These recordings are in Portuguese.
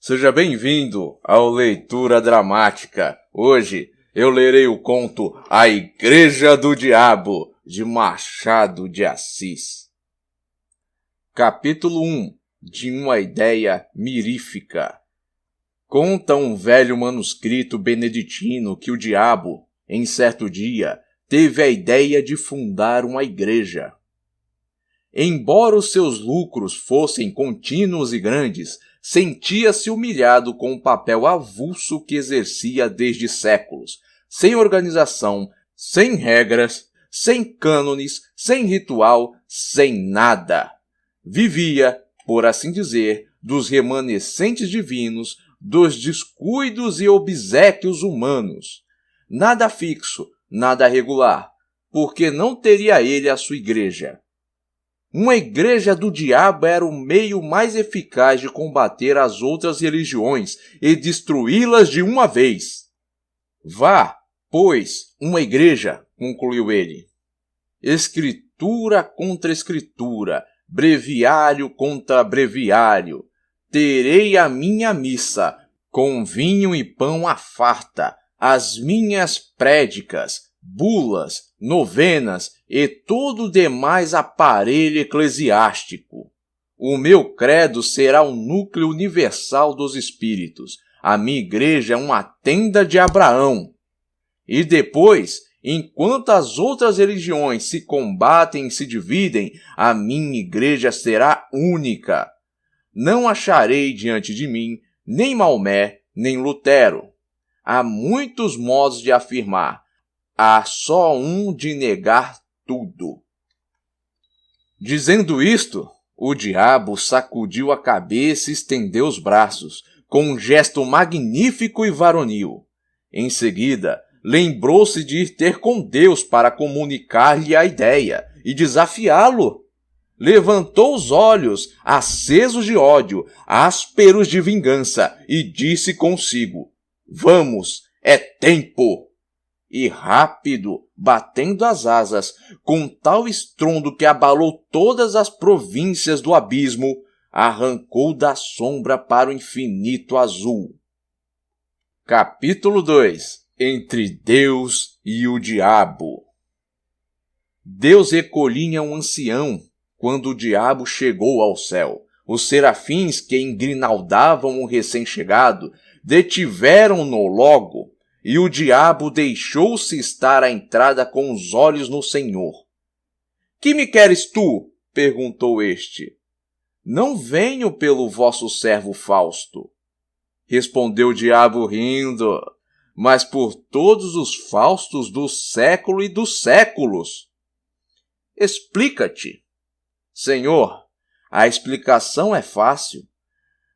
Seja bem-vindo ao Leitura Dramática. Hoje eu lerei o conto A Igreja do Diabo, de Machado de Assis. Capítulo 1. De uma ideia mirífica. Conta um velho manuscrito beneditino que o diabo, em certo dia, teve a ideia de fundar uma igreja. Embora os seus lucros fossem contínuos e grandes, sentia-se humilhado com o papel avulso que exercia desde séculos, sem organização, sem regras, sem cânones, sem ritual, sem nada. Vivia, por assim dizer, dos remanescentes divinos, dos descuidos e obséquios humanos. Nada fixo, nada regular, porque não teria ele a sua igreja. Uma igreja do diabo era o meio mais eficaz de combater as outras religiões e destruí-las de uma vez. Vá, pois, uma igreja, concluiu ele. Escritura contra escritura, breviário contra breviário. Terei a minha missa, com vinho e pão à farta, as minhas prédicas, bulas, novenas e todo o demais aparelho eclesiástico. O meu credo será o núcleo universal dos espíritos. A minha igreja é uma tenda de Abraão. E depois, enquanto as outras religiões se combatem e se dividem, a minha igreja será única. Não acharei diante de mim nem Maomé, nem Lutero. Há muitos modos de afirmar. Há só um de negar tudo. Dizendo isto, o diabo sacudiu a cabeça e estendeu os braços, com um gesto magnífico e varonil. Em seguida, lembrou-se de ir ter com Deus para comunicar-lhe a ideia e desafiá-lo. Levantou os olhos, acesos de ódio, ásperos de vingança, e disse consigo: "Vamos, é tempo!" E rápido, batendo as asas, com tal estrondo que abalou todas as províncias do abismo, arrancou da sombra para o infinito azul. Capítulo 2. Entre Deus e o Diabo. Deus recolhia um ancião quando o diabo chegou ao céu. Os serafins que engrinaldavam o recém-chegado detiveram-no logo, e o diabo deixou-se estar à entrada com os olhos no Senhor. "Que me queres tu?" perguntou este. "Não venho pelo vosso servo Fausto." Respondeu o diabo rindo, "mas por todos os Faustos do século e dos séculos." "Explica-te." "Senhor, a explicação é fácil,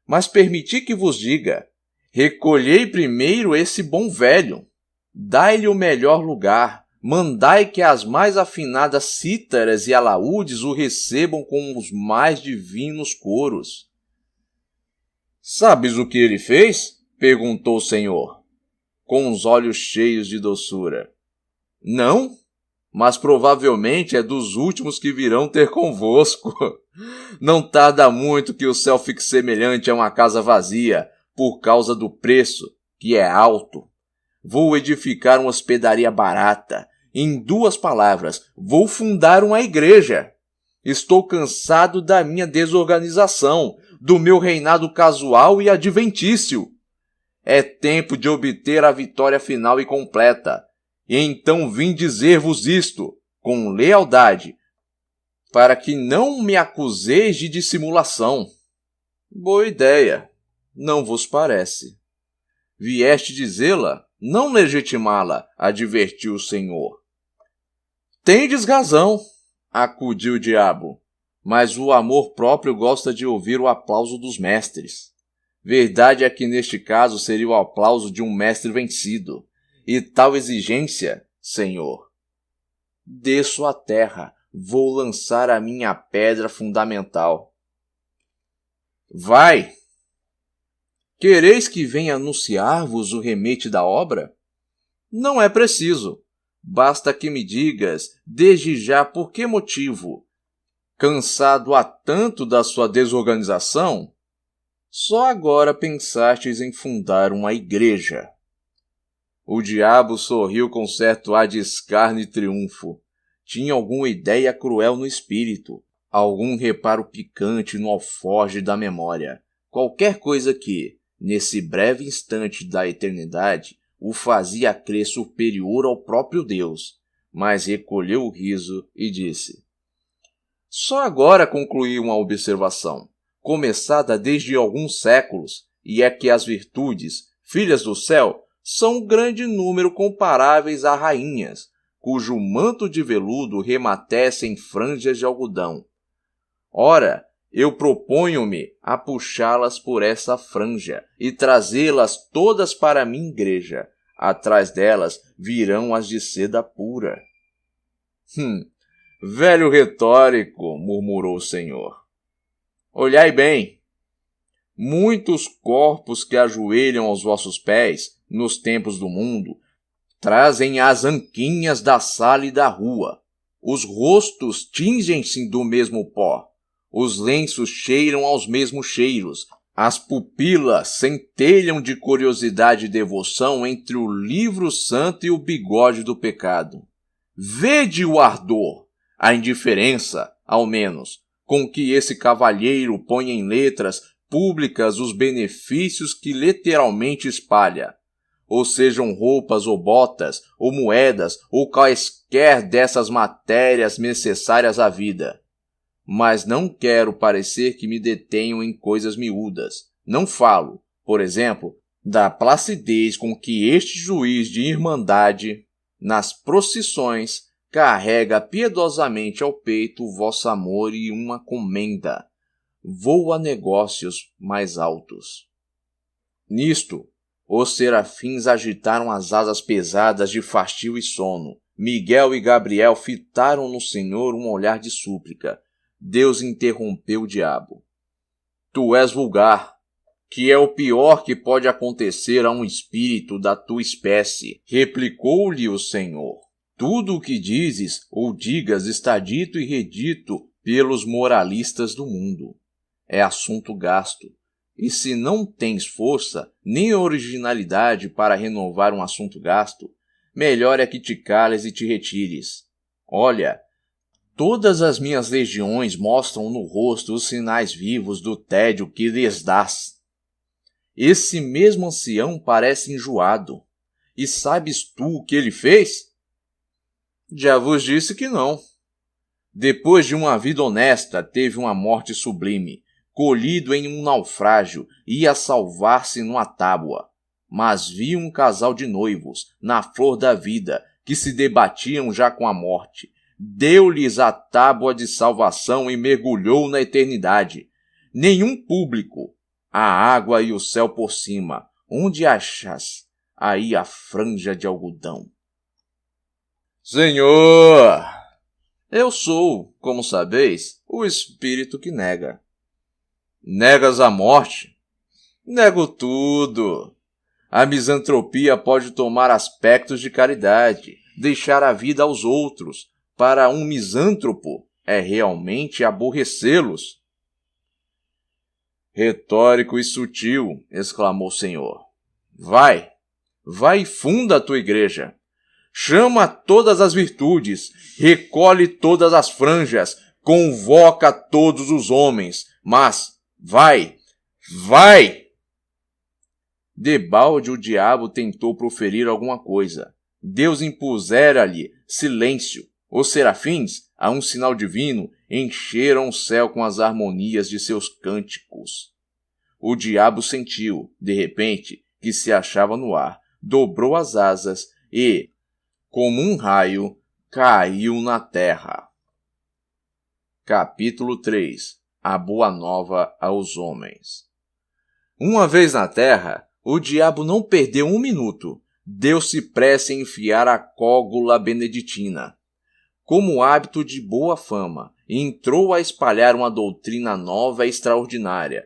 mas permiti que vos diga. Recolhei primeiro esse bom velho, dai-lhe o melhor lugar, mandai que as mais afinadas cítaras e alaúdes o recebam com os mais divinos coros." "Sabes o que ele fez?" perguntou o Senhor, com os olhos cheios de doçura. "Não, mas provavelmente é dos últimos que virão ter convosco. Não tarda muito que o céu fique semelhante a uma casa vazia, por causa do preço, que é alto. Vou edificar uma hospedaria barata. Em 2 palavras, vou fundar uma igreja. Estou cansado da minha desorganização, do meu reinado casual e adventício. É tempo de obter a vitória final e completa. E então vim dizer-vos isto, com lealdade, para que não me acuseis de dissimulação." "Boa ideia, não vos parece? Vieste dizê-la, não legitimá-la", advertiu o Senhor. "Tendes razão", acudiu o diabo, "mas o amor próprio gosta de ouvir o aplauso dos mestres. Verdade é que neste caso seria o aplauso de um mestre vencido, e tal exigência, Senhor. Desço à terra, vou lançar a minha pedra fundamental." "Vai! Quereis que venha anunciar-vos o remete da obra? Não é preciso. Basta que me digas, desde já, por que motivo. Cansado há tanto da sua desorganização? Só agora pensastes em fundar uma igreja. O diabo sorriu com certo ar de escárnio e triunfo. Tinha alguma ideia cruel no espírito, algum reparo picante no alforje da memória, qualquer coisa que, nesse breve instante da eternidade, o fazia crer superior ao próprio Deus, mas recolheu o riso e disse: Só agora concluí uma observação, começada desde alguns séculos, e é que as virtudes, filhas do céu, são um grande número comparáveis a rainhas, cujo manto de veludo rematece em franjas de algodão. Ora, eu proponho-me a puxá-las por essa franja e trazê-las todas para a minha igreja. Atrás delas virão as de seda pura. Velho retórico, murmurou o Senhor. Olhai bem. Muitos corpos que ajoelham aos vossos pés, nos tempos do mundo, trazem as anquinhas da sala e da rua. Os rostos tingem-se do mesmo pó. Os lenços cheiram aos mesmos cheiros. As pupilas centelham de curiosidade e devoção entre o livro santo e o bigode do pecado. Vede o ardor, a indiferença, ao menos, com que esse cavalheiro põe em letras públicas os benefícios que literalmente espalha. Ou sejam roupas ou botas, ou moedas, ou quaisquer dessas matérias necessárias à vida. Mas não quero parecer que me detenho em coisas miúdas. Não falo, por exemplo, da placidez com que este juiz de irmandade, nas procissões, carrega piedosamente ao peito o vosso amor e uma comenda. Vou a negócios mais altos. Nisto, os serafins agitaram as asas pesadas de fastio e sono. Miguel e Gabriel fitaram no Senhor um olhar de súplica. Deus interrompeu o diabo. Tu és vulgar, que é o pior que pode acontecer a um espírito da tua espécie, replicou-lhe o Senhor. Tudo o que dizes ou digas está dito e redito pelos moralistas do mundo. É assunto gasto. E se não tens força nem originalidade para renovar um assunto gasto, melhor é que te cales e te retires. Olha, todas as minhas legiões mostram no rosto os sinais vivos do tédio que lhes dás. Esse mesmo ancião parece enjoado. E sabes tu o que ele fez? Já vos disse que não. Depois de uma vida honesta, teve uma morte sublime. Colhido em um naufrágio, ia salvar-se numa tábua. Mas vi um casal de noivos, na flor da vida, que se debatiam já com a morte. Deu-lhes a tábua de salvação e mergulhou na eternidade. Nenhum público, a água e o céu por cima. Onde achas aí a franja de algodão? Senhor! Eu sou, como sabeis, o espírito que nega. Negas a morte? Nego tudo. A misantropia pode tomar aspectos de caridade, deixar a vida aos outros. Para um misântropo, é realmente aborrecê-los. Retórico e sutil, exclamou o Senhor. Vai e funda a tua igreja. Chama todas as virtudes, recolhe todas as franjas, convoca todos os homens, mas vai! Debalde o diabo tentou proferir alguma coisa. Deus impusera-lhe silêncio. Os serafins, a um sinal divino, encheram o céu com as harmonias de seus cânticos. O diabo sentiu, de repente, que se achava no ar, dobrou as asas e, como um raio, caiu na terra. Capítulo 3. A Boa Nova aos Homens. Uma vez na terra, o diabo não perdeu um minuto. Deu-se pressa em enfiar a cógula beneditina. Como hábito de boa fama, entrou a espalhar uma doutrina nova e extraordinária,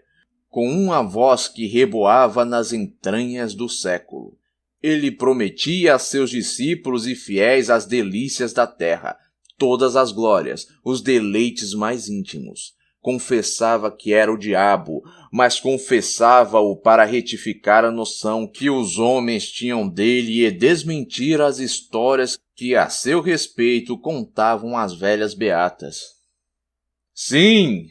com uma voz que reboava nas entranhas do século. Ele prometia a seus discípulos e fiéis as delícias da terra, todas as glórias, os deleites mais íntimos. confessava que era o diabo, mas confessava-o para retificar a noção que os homens tinham dele e desmentir as histórias que a seu respeito contavam as velhas beatas. Sim,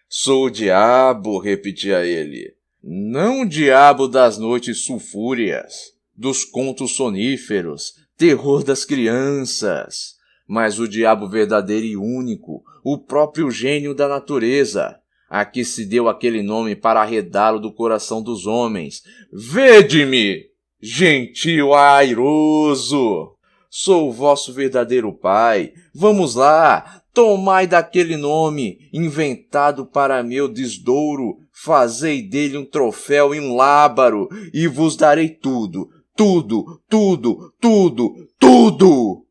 sou o diabo, repetia ele. Não o diabo das noites sulfúreas, dos contos soníferos, terror das crianças, mas o diabo verdadeiro e único, o próprio gênio da natureza, a que se deu aquele nome para arredá-lo do coração dos homens. Vede-me, gentil airoso! Sou o vosso verdadeiro pai. Vamos lá, tomai daquele nome, inventado para meu desdouro, fazei dele um troféu e um lábaro, e vos darei tudo, tudo, tudo, tudo, tudo!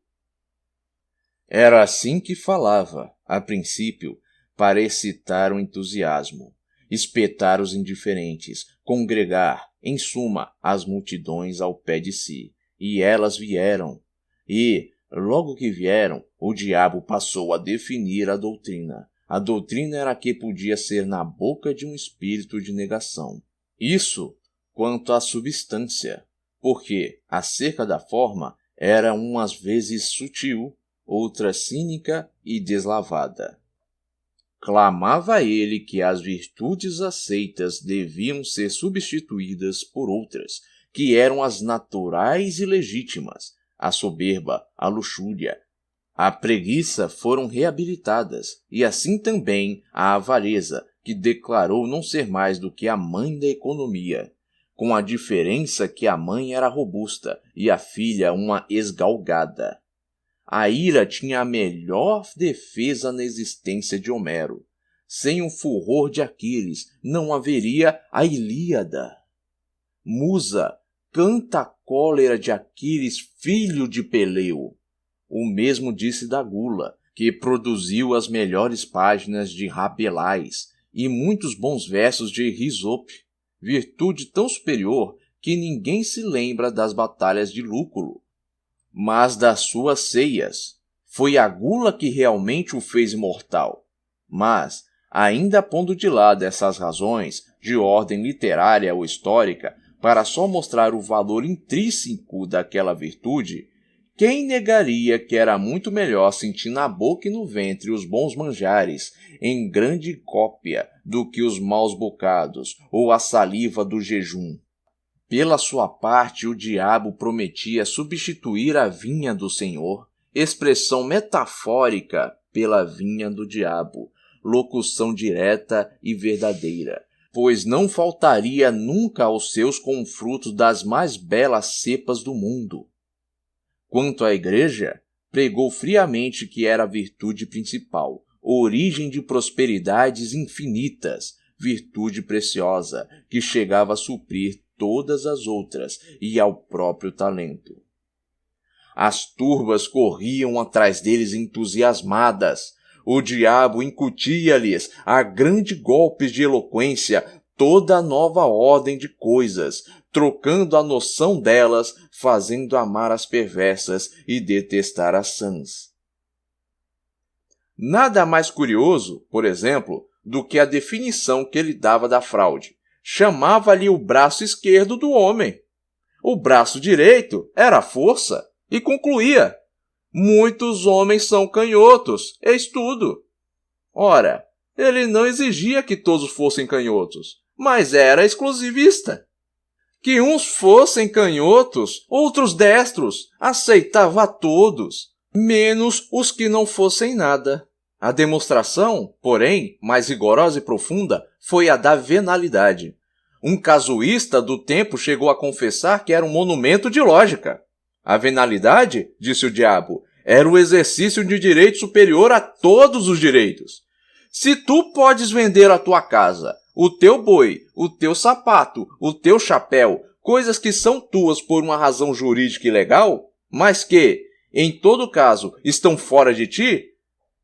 Era assim que falava, a princípio, para excitar o entusiasmo, espetar os indiferentes, congregar, em suma, as multidões ao pé de si. E elas vieram. E, logo que vieram, o diabo passou a definir a doutrina. A doutrina era que podia ser na boca de um espírito de negação. Isso quanto à substância, porque, acerca da forma, era umas vezes sutil, outra cínica e deslavada. Clamava ele que as virtudes aceitas deviam ser substituídas por outras, que eram as naturais e legítimas. A soberba, a luxúria, a preguiça foram reabilitadas, e assim também a avareza, que declarou não ser mais do que a mãe da economia, com a diferença que a mãe era robusta e a filha uma esgalgada. A ira tinha a melhor defesa na existência de Homero. Sem o furor de Aquiles não haveria a Ilíada. Musa, canta a cólera de Aquiles, filho de Peleu. O mesmo disse da gula, que produziu as melhores páginas de Rabelais e muitos bons versos de Risope, virtude tão superior que ninguém se lembra das batalhas de Lúculo, mas das suas ceias. Foi a gula que realmente o fez imortal. Mas, ainda pondo de lado essas razões, de ordem literária ou histórica, para só mostrar o valor intrínseco daquela virtude, quem negaria que era muito melhor sentir na boca e no ventre os bons manjares, em grande cópia, do que os maus bocados, ou a saliva do jejum? Pela sua parte, o diabo prometia substituir a vinha do Senhor, expressão metafórica pela vinha do diabo, locução direta e verdadeira, pois não faltaria nunca aos seus confrutos das mais belas cepas do mundo. Quanto à igreja, pregou friamente que era a virtude principal, origem de prosperidades infinitas, virtude preciosa, que chegava a suprir todas as outras e ao próprio talento. As turbas corriam atrás deles entusiasmadas. O diabo incutia-lhes, a grandes golpes de eloquência, toda a nova ordem de coisas, trocando a noção delas, fazendo amar as perversas e detestar as sãs. Nada mais curioso, por exemplo, do que a definição que ele dava da fraude. Chamava-lhe o braço esquerdo do homem. O braço direito era a força, e concluía: muitos homens são canhotos, eis tudo. Ora, ele não exigia que todos fossem canhotos, mas era exclusivista. Que uns fossem canhotos, outros destros, aceitava a todos, menos os que não fossem nada. A demonstração, porém, mais rigorosa e profunda, foi a da venalidade. Um casuísta do tempo chegou a confessar que era um monumento de lógica. A venalidade, disse o diabo, era o exercício de direito superior a todos os direitos. Se tu podes vender a tua casa, o teu boi, o teu sapato, o teu chapéu, coisas que são tuas por uma razão jurídica e legal, mas que, em todo caso, estão fora de ti,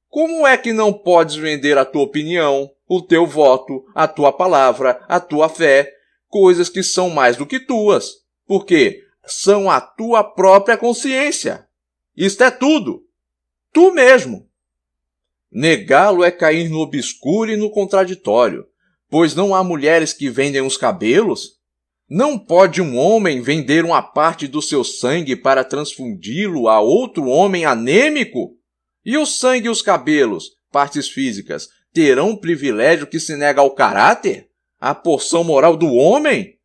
como é que não podes vender a tua opinião, o teu voto, a tua palavra, a tua fé, coisas que são mais do que tuas? Porque são a tua própria consciência. Isto é tudo. Tu mesmo. Negá-lo é cair no obscuro e no contraditório, pois não há mulheres que vendem os cabelos? Não pode um homem vender uma parte do seu sangue para transfundi-lo a outro homem anêmico? E o sangue e os cabelos, partes físicas, terão um privilégio que se nega ao caráter? À porção moral do homem?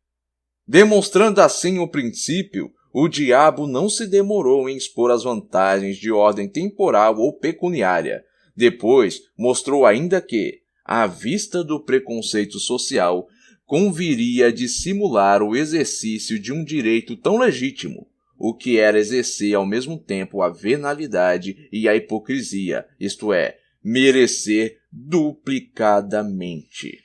Demonstrando assim o princípio, o diabo não se demorou em expor as vantagens de ordem temporal ou pecuniária. Depois, mostrou ainda que, à vista do preconceito social, conviria dissimular o exercício de um direito tão legítimo, o que era exercer ao mesmo tempo a venalidade e a hipocrisia, isto é, merecer duplicadamente.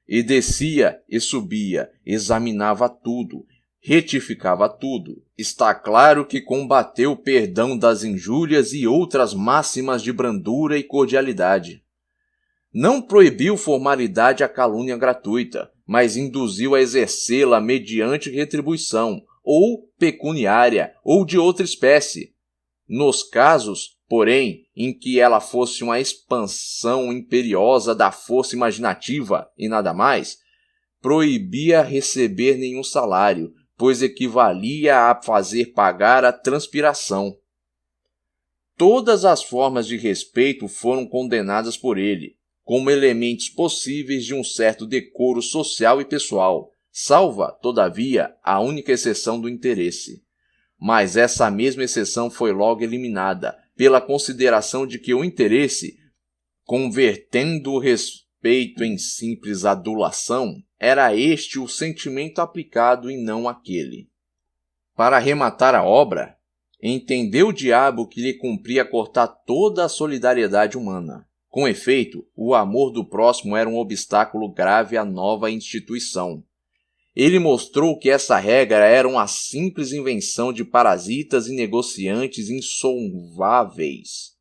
E descia e subia, examinava tudo, retificava tudo. Está claro que combateu o perdão das injúrias e outras máximas de brandura e cordialidade. Não proibiu formalidade à calúnia gratuita, mas induziu a exercê-la mediante retribuição, ou pecuniária, ou de outra espécie. Nos casos, porém, em que ela fosse uma expansão imperiosa da força imaginativa e nada mais, proibia receber nenhum salário, pois equivalia a fazer pagar a transpiração. Todas as formas de respeito foram condenadas por ele, como elementos possíveis de um certo decoro social e pessoal, salva, todavia, a única exceção do interesse. Mas essa mesma exceção foi logo eliminada, pela consideração de que o interesse, convertendo o respeito em simples adulação, era este o sentimento aplicado e não aquele. Para arrematar a obra, entendeu o diabo que lhe cumpria cortar toda a solidariedade humana. Com efeito, o amor do próximo era um obstáculo grave à nova instituição. Ele mostrou que essa regra era uma simples invenção de parasitas e negociantes insondáveis.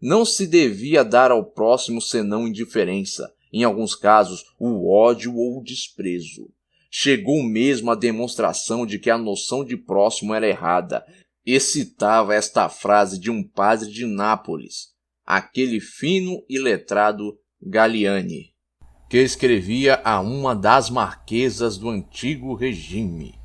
Não se devia dar ao próximo senão indiferença, em alguns casos, o ódio ou o desprezo. Chegou mesmo a demonstração de que a noção de próximo era errada, e citava esta frase de um padre de Nápoles, aquele fino e letrado Galiani, que escrevia a uma das marquesas do antigo regime.